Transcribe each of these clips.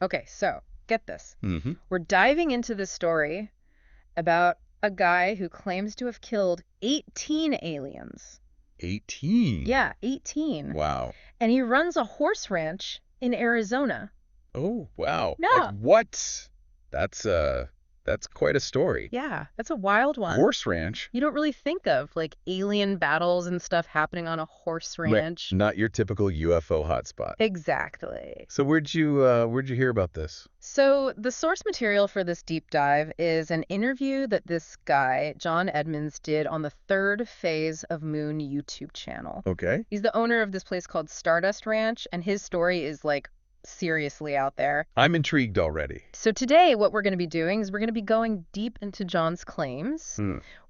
Okay, so get this. Mm-hmm. We're diving into this story about a guy who claims to have killed 18 aliens. 18. Yeah, 18. Wow. And he runs a horse ranch in Arizona. Oh, wow. Like Yeah. what? That's quite a story. Yeah, that's a wild one. Horse ranch? You don't really think of like alien battles and stuff happening on a horse Right. ranch. Not your typical UFO hotspot. Exactly. So where'd you hear about this? So the source material for this deep dive is an interview that this guy, John Edmonds, did on the third phase of Moon YouTube channel. Okay. He's the owner of this place called Stardust Ranch, and his story is like seriously out there. I'm intrigued already. So today what we're going to be doing is we're going to be going deep into John's claims.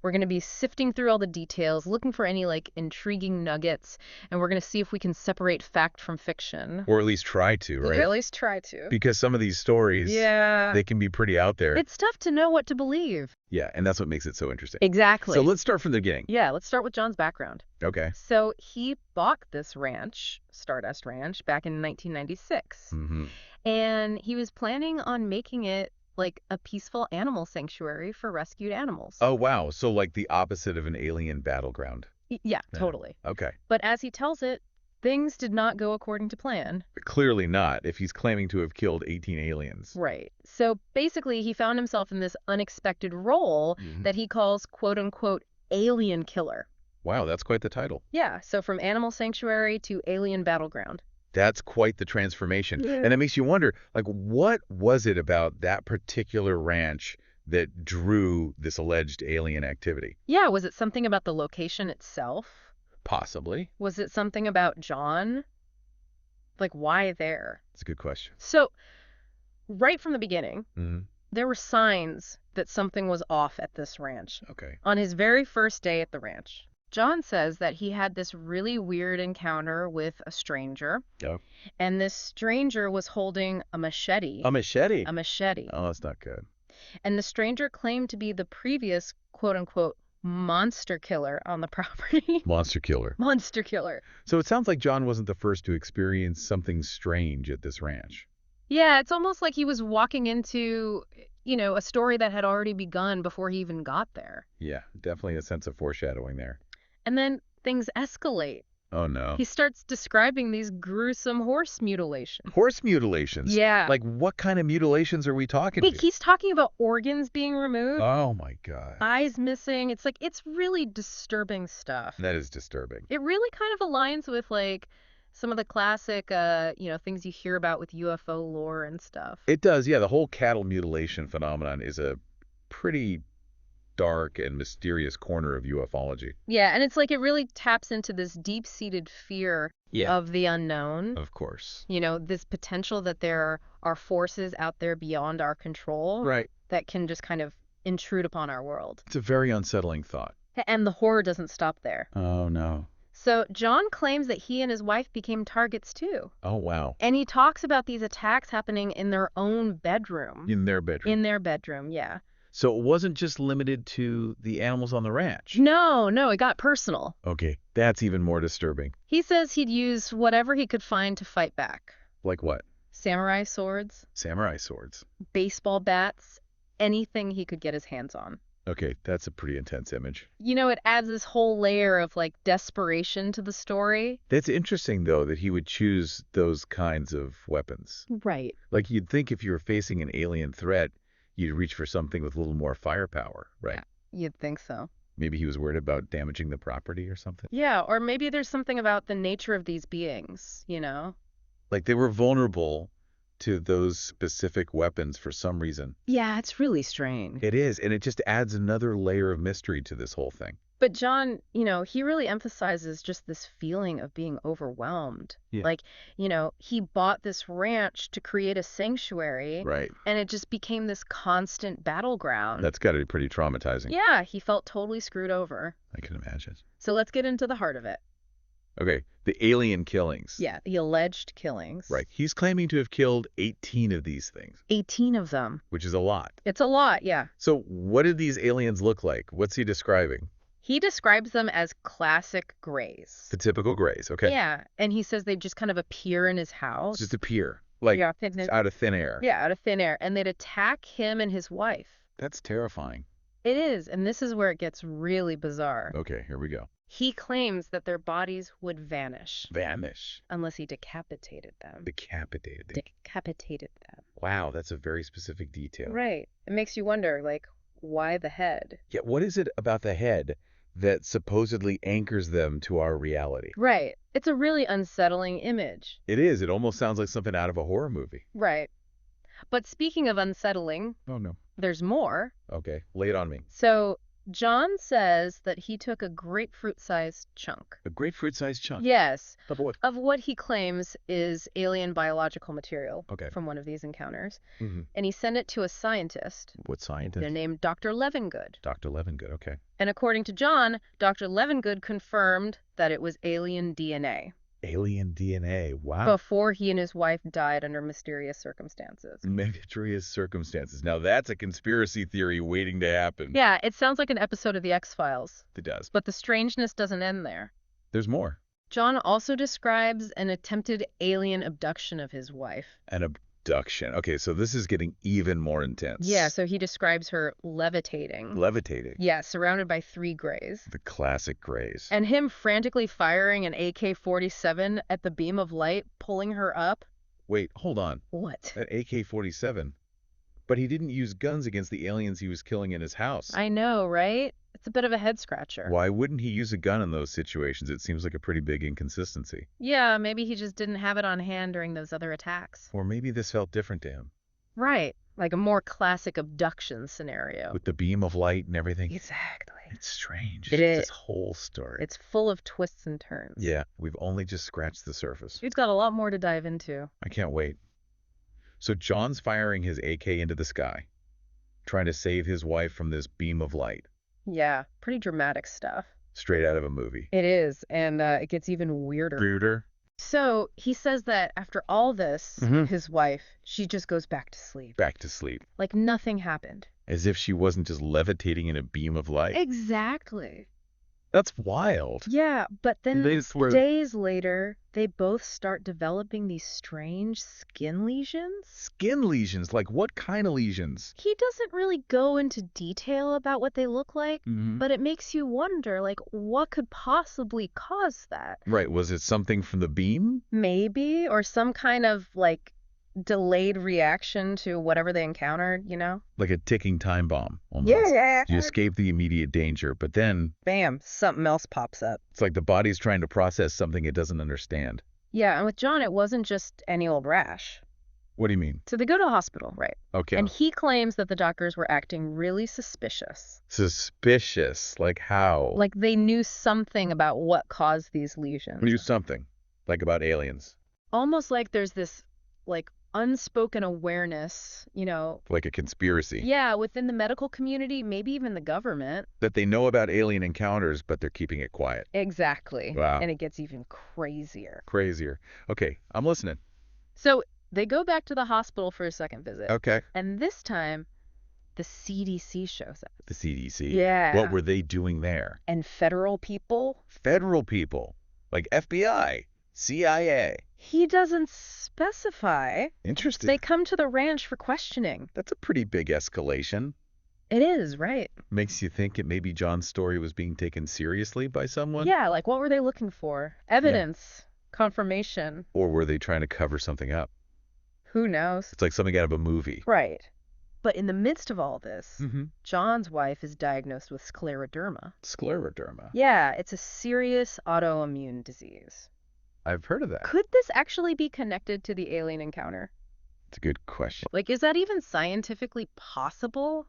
We're going to be sifting through all the details, looking for any like intriguing nuggets, and we're going to see if we can separate fact from fiction. Or at least try to, right? Or at least try to. Because some of these stories, they can be pretty out there. It's tough to know what to believe. Yeah, and that's what makes it so interesting. Exactly. So let's start from the beginning. Yeah, let's start with John's background. Okay. So he bought this ranch, Stardust Ranch, back in 1996. Mm-hmm. And he was planning on making it like a peaceful animal sanctuary for rescued animals. Oh, wow. So like the opposite of an alien battleground. Yeah, totally. Okay. But as he tells it, things did not go according to plan. Clearly not, if he's claiming to have killed 18 aliens. Right. So basically, he found himself in this unexpected role that he calls, quote unquote, alien killer. Wow, that's quite the title. Yeah, so from animal sanctuary to alien battleground. That's quite the transformation. Yeah. And it makes you wonder, like, what was it about that particular ranch that drew this alleged alien activity? Yeah, was it something about the location itself? Possibly. Was it something about John? Like, why there? That's a good question. So, right from the beginning, Mm-hmm. there were signs that something was off at this ranch. Okay. On his very first day at the ranch, John says that he had this really weird encounter with a stranger. Yeah. And this stranger was holding a machete. A machete? A machete. Oh, that's not good. And the stranger claimed to be the previous, quote unquote, monster killer on the property. Monster killer. Monster killer. So it sounds like John wasn't the first to experience something strange at this ranch. Yeah, it's almost like he was walking into, a story that had already begun before he even got there. Yeah, definitely a sense of foreshadowing there. And then things escalate. Oh, no. He starts describing these gruesome horse mutilations. Horse mutilations? Yeah. Like, what kind of mutilations are we talking Wait, to? he's talking about organs being removed, Oh, my God. eyes missing. It's really disturbing stuff. That is disturbing. It really kind of aligns with, like, some of the classic, things you hear about with UFO lore and stuff. It does, yeah. The whole cattle mutilation phenomenon is a pretty dark and mysterious corner of ufology. Yeah, and it's like it really taps into this deep-seated fear of the unknown. Of course. This potential that there are forces out there beyond our control Right. that can just kind of intrude upon our world. It's a very unsettling thought. And the horror doesn't stop there. Oh, no. So John claims that he and his wife became targets too. Oh, wow. And he talks about these attacks happening in their own bedroom. In their bedroom. In their bedroom, yeah. So it wasn't just limited to the animals on the ranch. No, it got personal. Okay, that's even more disturbing. He says he'd use whatever he could find to fight back. Like what? Samurai swords, Samurai swords. baseball bats, anything he could get his hands on. Okay, that's a pretty intense image. It adds this whole layer of like desperation to the story. That's interesting, though, that he would choose those kinds of weapons. Right. Like, you'd think if you were facing an alien threat, you'd reach for something with a little more firepower, right? Yeah, you'd think so. Maybe he was worried about damaging the property or something. Yeah, or maybe there's something about the nature of these beings, Like they were vulnerable to those specific weapons for some reason. Yeah, it's really strange. It is, and it just adds another layer of mystery to this whole thing. But John, he really emphasizes just this feeling of being overwhelmed. Yeah. Like, he bought this ranch to create a sanctuary. Right. And it just became this constant battleground. That's got to be pretty traumatizing. Yeah, he felt totally screwed over. I can imagine. So let's get into the heart of it. Okay, the alien killings. Yeah, the alleged killings. Right. He's claiming to have killed 18 of these things. 18 of them. Which is a lot. It's a lot, yeah. So what did these aliens look like? What's he describing? He describes them as classic grays. The typical grays, okay? Yeah, and he says they just kind of appear in his house. Just appear. Like, Yeah, out of thin air. yeah, out of thin air. And they'd attack him and his wife. That's terrifying. It is, and this is where it gets really bizarre. Okay, here we go. He claims that their bodies would vanish Vanish. unless he decapitated them. Decapitated. Decapitated them. Wow, that's a very specific detail. Right. It makes you wonder, like, why the head? Yeah, what is it about the head that supposedly anchors them to our reality? Right. It's a really unsettling image. It is. It almost sounds like something out of a horror movie. Right. But speaking of unsettling, Oh, no. there's more. Okay, lay it on me. So John says that he took a grapefruit-sized chunk. A grapefruit-sized chunk. Yes, Of what? of what he claims is alien biological material Okay. from one of these encounters. Mm-hmm. And he sent it to a scientist. What scientist? They're named Dr. Levengood. Dr. Levengood, okay. And according to John, Dr. Levengood confirmed that it was alien DNA Alien DNA, wow. before he and his wife died under mysterious circumstances. Mysterious circumstances. Now that's a conspiracy theory waiting to happen. Yeah, it sounds like an episode of The X-Files. It does. But the strangeness doesn't end there. There's more. John also describes an attempted alien abduction of his wife. An abduction. Okay, so this is getting even more intense. Yeah, so he describes her levitating. Levitating. Yeah, surrounded by 3 Greys. The classic Greys. And him frantically firing an AK-47 at the beam of light, pulling her up. Wait, hold on. What? That AK-47. But he didn't use guns against the aliens he was killing in his house. I know, right? It's a bit of a head-scratcher. Why wouldn't he use a gun in those situations? It seems like a pretty big inconsistency. Yeah, maybe he just didn't have it on hand during those other attacks. Or maybe this felt different to him. Right, like a more classic abduction scenario. With the beam of light and everything. Exactly. It's strange. It is. This whole story. It's full of twists and turns. Yeah, we've only just scratched the surface. It's got a lot more to dive into. I can't wait. So John's firing his AK into the sky, trying to save his wife from this beam of light. Yeah, pretty dramatic stuff. Straight out of a movie. It is, and it gets even weirder. Weirder? So he says that after all this, Mhm. his wife, she just goes back to sleep. Back to sleep. Like nothing happened. As if she wasn't just levitating in a beam of light. Exactly. That's wild. Yeah, but then They swear- days later, they both start developing these strange skin lesions. Skin lesions? Like what kind of lesions? He doesn't really go into detail about what they look like, Mm-hmm. but it makes you wonder, like, what could possibly cause that? Right, was it something from the beam? Maybe, or some kind of, like, delayed reaction to whatever they encountered, you know? Like a ticking time bomb, almost. Yeah. You escape the immediate danger, but then Bam, something else pops up. it's like the body's trying to process something it doesn't understand. Yeah, and with John, it wasn't just any old rash. What do you mean? So they go to the hospital, right? Okay. And he claims that the doctors were acting really suspicious. Suspicious? Like how? Like they knew something about what caused these lesions. Knew something. Like about aliens. Almost like there's this, like, unspoken awareness, you know. Like a conspiracy. Yeah, within the medical community, maybe even the government. That they know about alien encounters, but they're keeping it quiet. Exactly. Wow. And it gets even crazier. Crazier. Okay, I'm listening. So they go back to the hospital for a second visit. Okay. And this time, the CDC shows up. The CDC. Yeah. What were they doing there? And federal people? Federal people. Like FBI, CIA. He doesn't specify. Interesting. They come to the ranch for questioning. That's a pretty big escalation. It is, right? Makes you think it maybe John's story was being taken seriously by someone? Yeah, like what were they looking for? Evidence, confirmation. Or were they trying to cover something up? Who knows? It's like something out of a movie. Right. But in the midst of all this, Mm-hmm. John's wife is diagnosed with scleroderma. Scleroderma. Yeah, it's a serious autoimmune disease. I've heard of that. Could this actually be connected to the alien encounter? It's a good question. Like, is that even scientifically possible?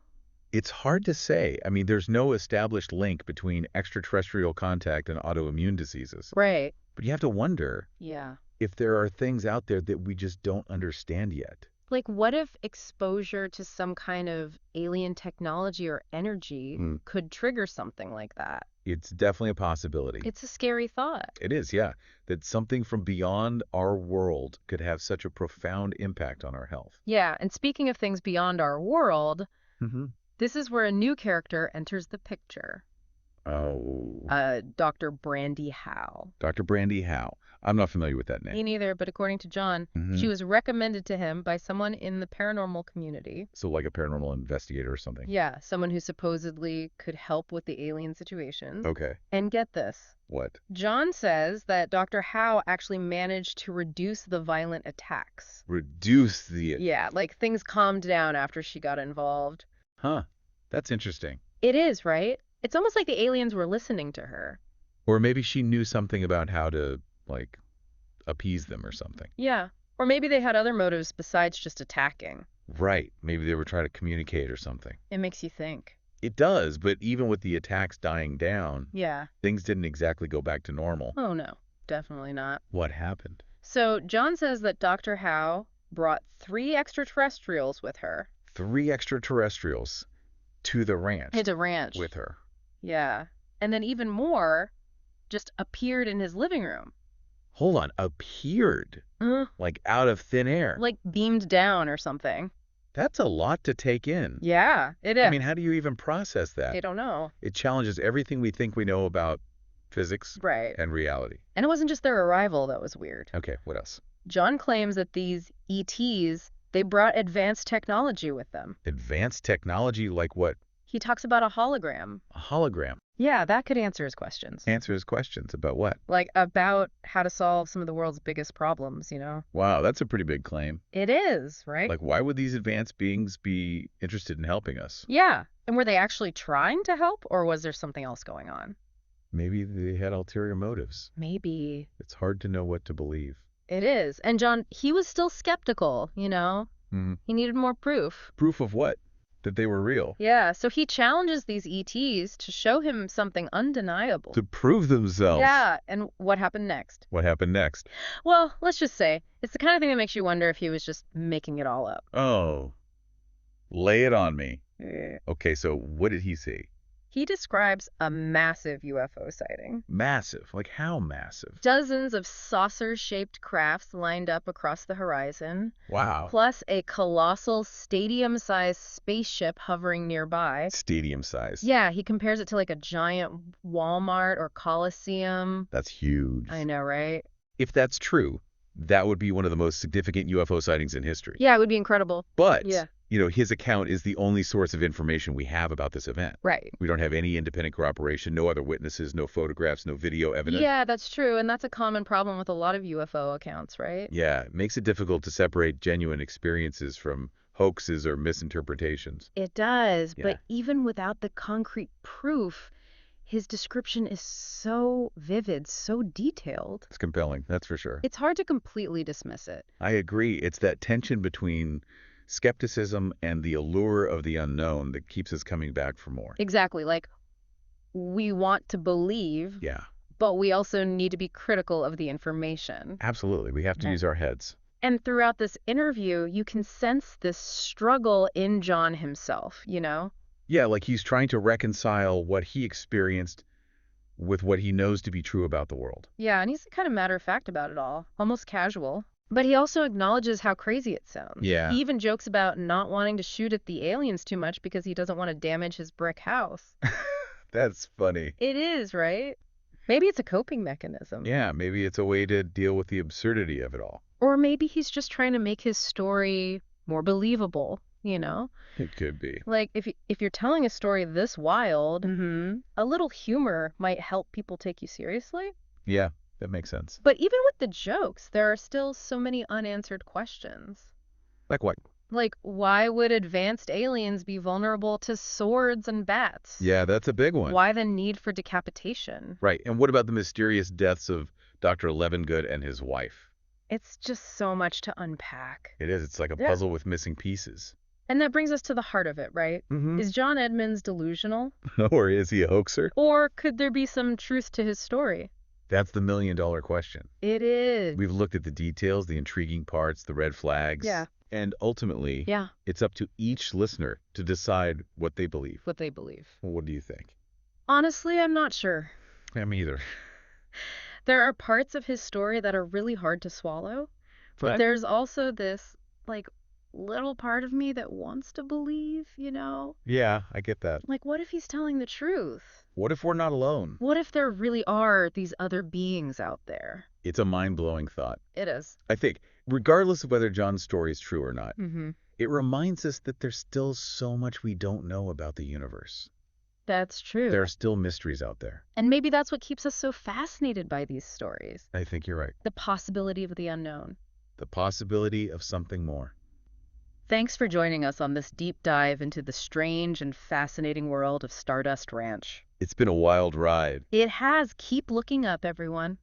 It's hard to say. I mean, there's no established link between extraterrestrial contact and autoimmune diseases. Right. But you have to wonder Yeah. if there are things out there that we just don't understand yet. Like, what if exposure to some kind of alien technology or energy could trigger something like that? It's definitely a possibility. It's a scary thought. It is, yeah. That something from beyond our world could have such a profound impact on our health. Yeah, and speaking of things beyond our world, Mm-hmm. this is where a new character enters the picture. Oh, Dr. Brandy Howe. Dr. Brandy Howe. I'm not familiar with that Me name. neither, but according to John, Hmm. she was recommended to him by someone in the paranormal community. So like a paranormal investigator or something. Yeah, someone who supposedly could help with the alien situations. Okay. And get this. What? John says that Dr. Howe actually managed to reduce the violent attacks. Reduce the... Yeah, like things calmed down after she got involved. Huh. That's interesting. It is, right? It's almost like the aliens were listening to her. Or maybe she knew something about how to, like, appease them or something. Yeah. Or maybe they had other motives besides just attacking. Right. Maybe they were trying to communicate or something. It makes you think. It does, but even with the attacks dying down, Yeah. things didn't exactly go back to normal. Oh, no. Definitely not. What happened? So John says that Dr. Howe brought 3 extraterrestrials with her. 3 extraterrestrials to the ranch. Hit a ranch. With her. Yeah. And then even more just appeared in his living room. Hold on. Appeared. Like out of thin air. Like beamed down or something. That's a lot to take in. Yeah, it is. I mean, how do you even process that? I don't know. It challenges everything we think we know about physics Right. and reality. And it wasn't just their arrival that was weird. Okay, what else? John claims that these ETs, they brought advanced technology with them. Advanced technology like what? He talks about a hologram. A hologram. Yeah, that could answer his questions. Answer his questions about what? Like about how to solve some of the world's biggest problems, you know? Wow, that's a pretty big claim. It is, right? Like, why would these advanced beings be interested in helping us? Yeah. And were they actually trying to help, or was there something else going on? Maybe they had ulterior motives. Maybe. It's hard to know what to believe. It is. And John, he was still skeptical, you know? Mm-hmm. He needed more proof. Proof of what? That they were real. Yeah, so he challenges these ETs to show him something undeniable. To prove themselves. Yeah, and what happened next? What happened next? Well, let's just say, it's the kind of thing that makes you wonder if he was just making it all up. Oh. Lay it on me. Yeah. Okay, so what did he see? He describes a massive UFO sighting. Massive. Like how massive? Dozens of saucer-shaped crafts lined up across the horizon. Wow. Plus a colossal stadium-sized spaceship hovering nearby. Stadium size. Yeah, he compares it to like a giant Walmart or Coliseum. That's huge. I know, right? If that's true, that would be one of the most significant UFO sightings in history. Yeah, it would be incredible. But, Yeah. His account is the only source of information we have about this event. Right. We don't have any independent corroboration, no other witnesses, no photographs, no video evidence. Yeah, that's true. And that's a common problem with a lot of UFO accounts, right? Yeah, it makes it difficult to separate genuine experiences from hoaxes or misinterpretations. It does. Yeah. But even without the concrete proof, his description is so vivid, so detailed. It's compelling, that's for sure. It's hard to completely dismiss it. I agree. It's that tension between skepticism and the allure of the unknown that keeps us coming back for more. Exactly. Like, we want to believe, Yeah, but we also need to be critical of the information. absolutely. We have to use our heads. And throughout this interview, you can sense this struggle in John himself, you know? Yeah, like he's trying to reconcile what he experienced with what he knows to be true about the world. Yeah, and he's kind of matter of fact about it all, almost casual. But he also acknowledges how crazy it sounds. Yeah. He even jokes about not wanting to shoot at the aliens too much because he doesn't want to damage his brick house. That's funny. It is, right? Maybe it's a coping mechanism. Yeah, maybe it's a way to deal with the absurdity of it all. Or maybe he's just trying to make his story more believable, you know? It could be. Like, if you're telling a story this wild, a little humor might help people take you seriously. Yeah, that makes sense. But even with the jokes, there are still so many unanswered questions. Like what? Like, why would advanced aliens be vulnerable to swords and bats? Yeah, that's a big one. Why the need for decapitation? Right, and what about the mysterious deaths of Dr. Levengood and his wife? It's just so much to unpack. It is. It's like a Yeah. puzzle with missing pieces. And that brings us to the heart of it, right? Mm-hmm. Is John Edmonds delusional? Or is he a hoaxer? Or could there be some truth to his story? That's the million-dollar question. It is. We've looked at the details, the intriguing parts, the red flags. Yeah. And ultimately, Yeah, it's up to each listener to decide what they believe. what they believe. Well, what do you think? Honestly, I'm not sure. Me either. There are parts of his story that are really hard to swallow. But there's also this, like, little part of me that wants to believe, you know? Yeah, I get that. Like, what if he's telling the truth? What if we're not alone? What if there really are these other beings out there? It's a mind-blowing thought. It is. I think, regardless of whether John's story is true or not, Mm-hmm. it reminds us that there's still so much we don't know about the universe. That's true. There are still mysteries out there. And maybe that's what keeps us so fascinated by these stories. I think you're right. The possibility of the unknown. The possibility of something more. Thanks for joining us on this deep dive into the strange and fascinating world of Stardust Ranch. It's been a wild ride. It has. Keep looking up, everyone.